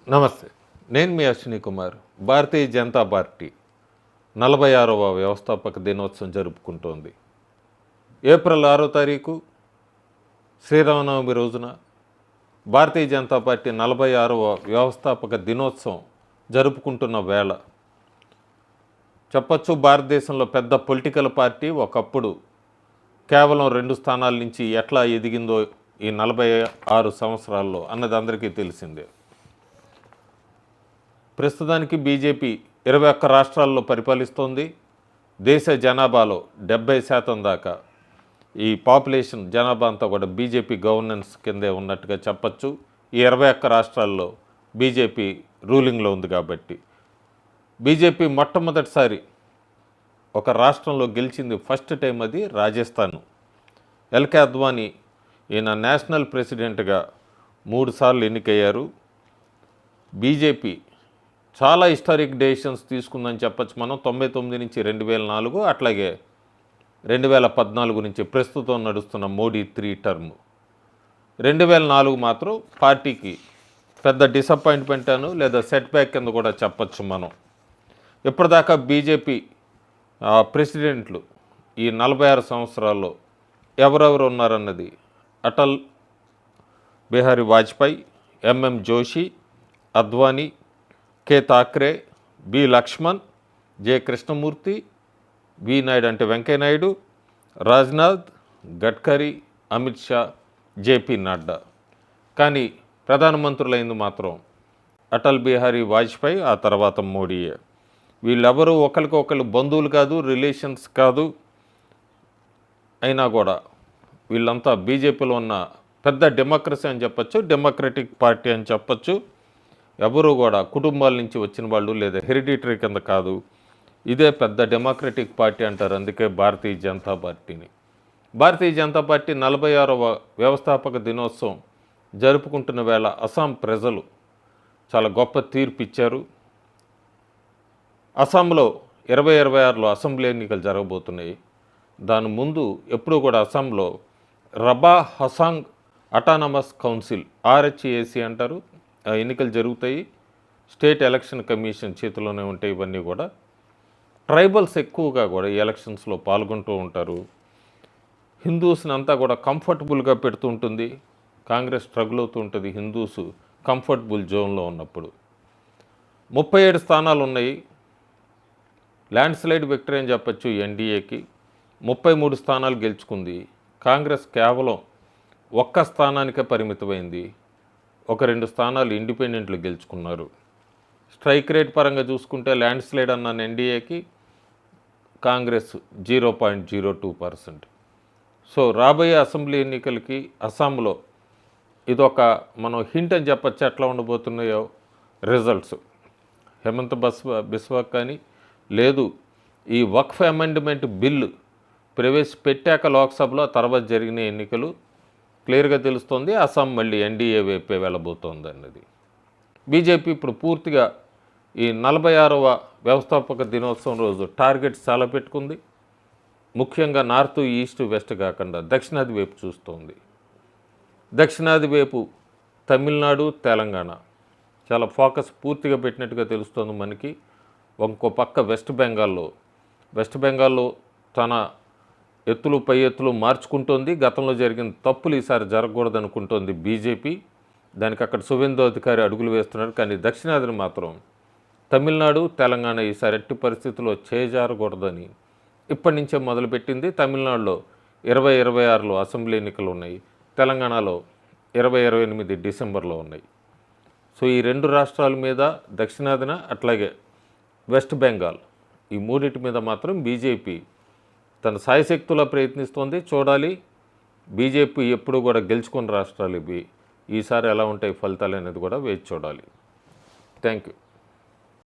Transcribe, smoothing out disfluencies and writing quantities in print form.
నమస్తే. నేను మీ అశ్విని కుమార్. భారతీయ జనతా పార్టీ 46వ వ్యవస్థాపక దినోత్సవం జరుపుకుంటోంది. ఏప్రిల్ 6వ తారీఖు శ్రీరామనవమి రోజున భారతీయ జనతా పార్టీ 46వ వ్యవస్థాపక దినోత్సవం జరుపుకుంటున్న వేళ చెప్పచ్చు, భారతదేశంలో పెద్ద పొలిటికల్ పార్టీ ఒకప్పుడు కేవలం 2 స్థానాల నుంచి ఎట్లా ఎదిగిందో ఈ 46 సంవత్సరాల్లో అన్నది అందరికీ తెలిసిందే. ప్రస్తుతానికి బీజేపీ 21 రాష్ట్రాల్లో పరిపాలిస్తోంది. దేశ జనాభాలో 70% దాకా ఈ పాపులేషన్ జనాభా అంతా కూడా బీజేపీ గవర్నెన్స్ కిందే ఉన్నట్టుగా చెప్పచ్చు. ఈ 21 రాష్ట్రాల్లో బీజేపీ రూలింగ్లో ఉంది కాబట్టి బీజేపీ మొట్టమొదటిసారి ఒక రాష్ట్రంలో గెలిచింది. ఫస్ట్ టైం అది రాజస్థాన్. ఎల్కే అద్వానీ ఈయన నేషనల్ ప్రెసిడెంట్గా 3 సార్లు ఎన్నికయ్యారు. బీజేపీ చాలా హిస్టారిక్ డెసిషన్స్ తీసుకుందని చెప్పచ్చు మనం. 99 నుంచి 2004, అట్లాగే 2014 నుంచి ప్రస్తుతం నడుస్తున్న మోడీ 3 టర్మ్. 2004 మాత్రం పార్టీకి పెద్ద డిసప్పాయింట్మెంట్ అను లేదా సెట్ బ్యాక్ కింద కూడా చెప్పచ్చు మనం. ఇప్పటిదాకా బీజేపీ ప్రెసిడెంట్లు ఈ 46 సంవత్సరాల్లో ఎవరెవరు ఉన్నారన్నది Atal Bihari Vajpayee, MM Joshi, Advani, K Thackeray, B Laxman, J Krishnamurthy, V Naidu అంటే వెంకయ్యనాయుడు, రాజ్నాథ్, గడ్కరీ, అమిత్ షా, జేపీ నడ్డా. కానీ ప్రధానమంత్రులైంది మాత్రం అటల్ బిహారీ వాజ్పేయి, ఆ తర్వాత మోడీయే. వీళ్ళెవరూ ఒకరికొకరు బంధువులు కాదు, రిలేషన్స్ కాదు. అయినా కూడా వీళ్ళంతా బీజేపీలో ఉన్న పెద్ద డెమోక్రసీ అని చెప్పచ్చు, డెమోక్రటిక్ పార్టీ అని చెప్పచ్చు. ఎవరు కూడా కుటుంబాల నుంచి వచ్చిన వాళ్ళు లేదా హెరిడిటరీ కింద కాదు. ఇదే పెద్ద డెమోక్రటిక్ పార్టీ అంటారు. అందుకే భారతీయ జనతా పార్టీని. భారతీయ జనతా పార్టీ 46వ వ్యవస్థాపక దినోత్సవం జరుపుకుంటున్న వేళ అస్సాం ప్రజలు చాలా గొప్ప తీర్పు ఇచ్చారు. అస్సాంలో 2026లో అసెంబ్లీ ఎన్నికలు జరగబోతున్నాయి. దాని ముందు ఎప్పుడూ కూడా అస్సాంలో రబా హసాంగ్ అటానమస్ కౌన్సిల్, ఆర్హెచ్ఏసి అంటారు, ఎన్నికలు జరుగుతాయి. స్టేట్ ఎలక్షన్ కమిషన్ చేతిలోనే ఉంటాయి. ఇవన్నీ కూడా ట్రైబల్స్ ఎక్కువగా కూడా ఈ ఎలక్షన్స్లో పాల్గొంటూ ఉంటారు. హిందూస్ని అంతా కూడా కంఫర్టబుల్గా పెడుతూ ఉంటుంది. కాంగ్రెస్ స్ట్రగుల్ అవుతూ ఉంటుంది హిందూస్ కంఫర్టబుల్ జోన్లో ఉన్నప్పుడు. 37 స్థానాలు ఉన్నాయి. ల్యాండ్ స్లైడ్ విక్టరీ అని చెప్పచ్చు ఎన్డీఏకి. 33 స్థానాలు గెలుచుకుంది. కాంగ్రెస్ కేవలం 1 స్థానానికే పరిమితమైంది. 1-2 స్థానాలు ఇండిపెండెంట్లు గెలుచుకున్నారు. స్ట్రైక్ రేట్ పరంగా చూసుకుంటే ల్యాండ్ స్లైడ్ అన్న ఎన్డీఏకి, కాంగ్రెస్ 0.02%. సో రాబోయే అసెంబ్లీ ఎన్నికలకి అస్సాంలో ఇదొక మనం హింట్ అని చెప్పచ్చు ఎట్లా ఉండబోతున్నాయో రిజల్ట్స్. హేమంత్ బిస్వా కానీ లేదు, ఈ వక్ఫ్ అమెండ్మెంట్ బిల్లు ప్రవేశపెట్టాక లోక్సభలో తర్వాత జరిగిన ఎన్నికలు క్లియర్గా తెలుస్తోంది. అస్సాం మళ్ళీ ఎన్డీఏ వైపే వెళ్ళబోతోంది అన్నది. బీజేపీ ఇప్పుడు పూర్తిగా ఈ 46వ వ్యవస్థాపక దినోత్సవం రోజు టార్గెట్స్ చాలా పెట్టుకుంది. ముఖ్యంగా నార్త్, ఈస్ట్, వెస్ట్ కాకుండా దక్షిణాది వైపు చూస్తోంది. దక్షిణాది వైపు తమిళనాడు, తెలంగాణ చాలా ఫోకస్ పూర్తిగా పెట్టినట్టుగా తెలుస్తోంది మనకి. ఇంకో పక్క వెస్ట్ బెంగాల్లో తన ఎత్తులు పై ఎత్తులు మార్చుకుంటోంది. గతంలో జరిగిన తప్పులు ఈసారి జరగకూడదు అనుకుంటోంది బీజేపీ. దానికి అక్కడ సువేందు అధికారి అడుగులు వేస్తున్నారు. కానీ దక్షిణాదిని మాత్రం తమిళనాడు, తెలంగాణ ఈసారి ఎట్టి పరిస్థితుల్లో చేజారకూడదని ఇప్పటి నుంచే మొదలుపెట్టింది. తమిళనాడులో 2026లో అసెంబ్లీ ఎన్నికలు ఉన్నాయి. తెలంగాణలో 2028 డిసెంబర్లో ఉన్నాయి. సో ఈ 2 రాష్ట్రాల మీద దక్షిణాదిన, అట్లాగే వెస్ట్ బెంగాల్, ఈ మూడింటి మీద మాత్రం బీజేపీ తన సాయశక్తులా ప్రయత్నిస్తోంది. చూడాలి. బీజేపీ ఎప్పుడు కూడా గెలుచుకున్న రాష్ట్రాలు ఇవి. ఈసారి ఎలా ఉంటాయి ఫలితాలు అనేది కూడా వేచి చూడాలి. Thank you.